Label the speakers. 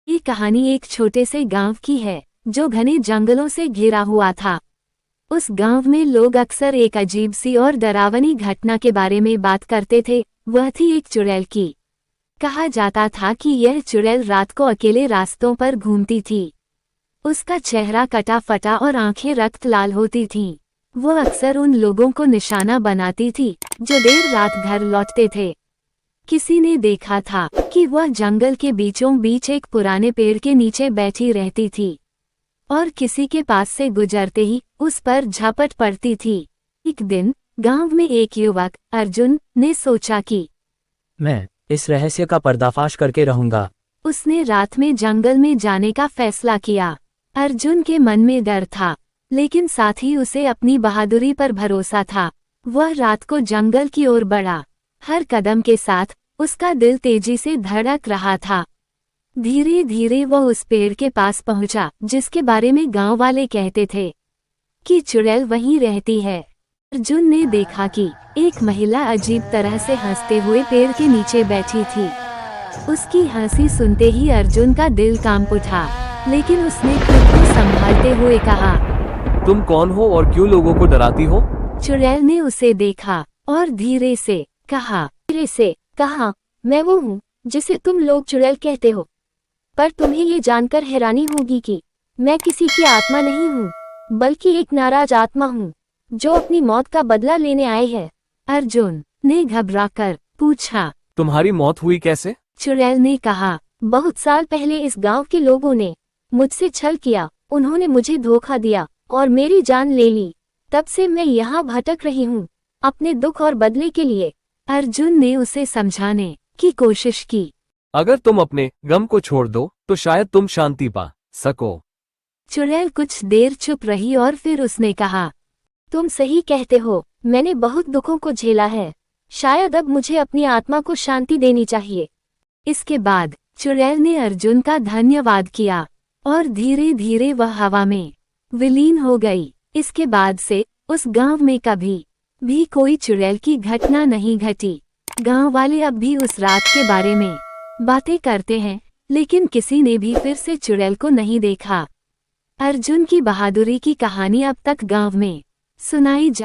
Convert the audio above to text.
Speaker 1: ये कहानी एक छोटे से गांव की है जो घने जंगलों से घिरा हुआ था। उस गांव में लोग अक्सर एक अजीब सी और डरावनी घटना के बारे में बात करते थे। वह थी एक चुड़ैल की। कहा जाता था कि यह चुड़ैल रात को अकेले रास्तों पर घूमती थी। उसका चेहरा कटा फटा और आंखें रक्त लाल होती थीं। वह अक्सर उन लोगों को निशाना बनाती थी जो देर रात घर लौटते थे। किसी ने देखा था कि वह जंगल के बीचों बीच एक पुराने पेड़ के नीचे बैठी रहती थी और किसी के पास से गुजरते ही उस पर झपट पड़ती थी। एक दिन गांव में एक युवक अर्जुन ने सोचा कि
Speaker 2: मैं इस रहस्य का पर्दाफाश करके रहूंगा।
Speaker 1: उसने रात में जंगल में जाने का फैसला किया। अर्जुन के मन में डर था, लेकिन साथ ही उसे अपनी बहादुरी पर भरोसा था। वह रात को जंगल की ओर बढ़ा। हर कदम के साथ उसका दिल तेजी से धड़क रहा था। धीरे धीरे वह उस पेड़ के पास पहुंचा जिसके बारे में गांव वाले कहते थे कि चुड़ैल वहीं रहती है। अर्जुन ने देखा कि एक महिला अजीब तरह से हंसते हुए पेड़ के नीचे बैठी थी। उसकी हंसी सुनते ही अर्जुन का दिल कांप उठा, लेकिन उसने खुद को संभालते हुए कहा,
Speaker 3: तुम कौन हो और क्यों लोगों को डराती हो?
Speaker 1: चुड़ैल ने उसे देखा और धीरे से कहा, मैं वो हूँ जिसे तुम लोग चुड़ैल कहते हो, पर तुम्हें ये जानकर हैरानी होगी कि मैं किसी की आत्मा नहीं हूँ, बल्कि एक नाराज आत्मा हूँ जो अपनी मौत का बदला लेने आई है। अर्जुन ने घबराकर पूछा,
Speaker 3: तुम्हारी मौत हुई कैसे?
Speaker 1: चुड़ैल ने कहा, बहुत साल पहले इस गांव के लोगों ने मुझसे छल किया। उन्होंने मुझे धोखा दिया और मेरी जान ले ली। तब से मैं यहाँ भटक रही हूँ अपने दुख और बदले के लिए। अर्जुन ने उसे समझाने की कोशिश की।
Speaker 3: अगर तुम अपने गम को छोड़ दो तो शायद तुम शांति पा सको।
Speaker 1: चुड़ैल कुछ देर चुप रही और फिर उसने कहा, तुम सही कहते हो, मैंने बहुत दुखों को झेला है। शायद अब मुझे अपनी आत्मा को शांति देनी चाहिए। इसके बाद चुड़ैल ने अर्जुन का धन्यवाद किया और धीरे धीरे वह हवा में विलीन हो गई। इसके बाद से उस गांव में कभी भी कोई चुड़ैल की घटना नहीं घटी। गांव वाले अब भी उस रात के बारे में बातें करते हैं, लेकिन किसी ने भी फिर से चुड़ैल को नहीं देखा। अर्जुन की बहादुरी की कहानी अब तक गांव में सुनाई जा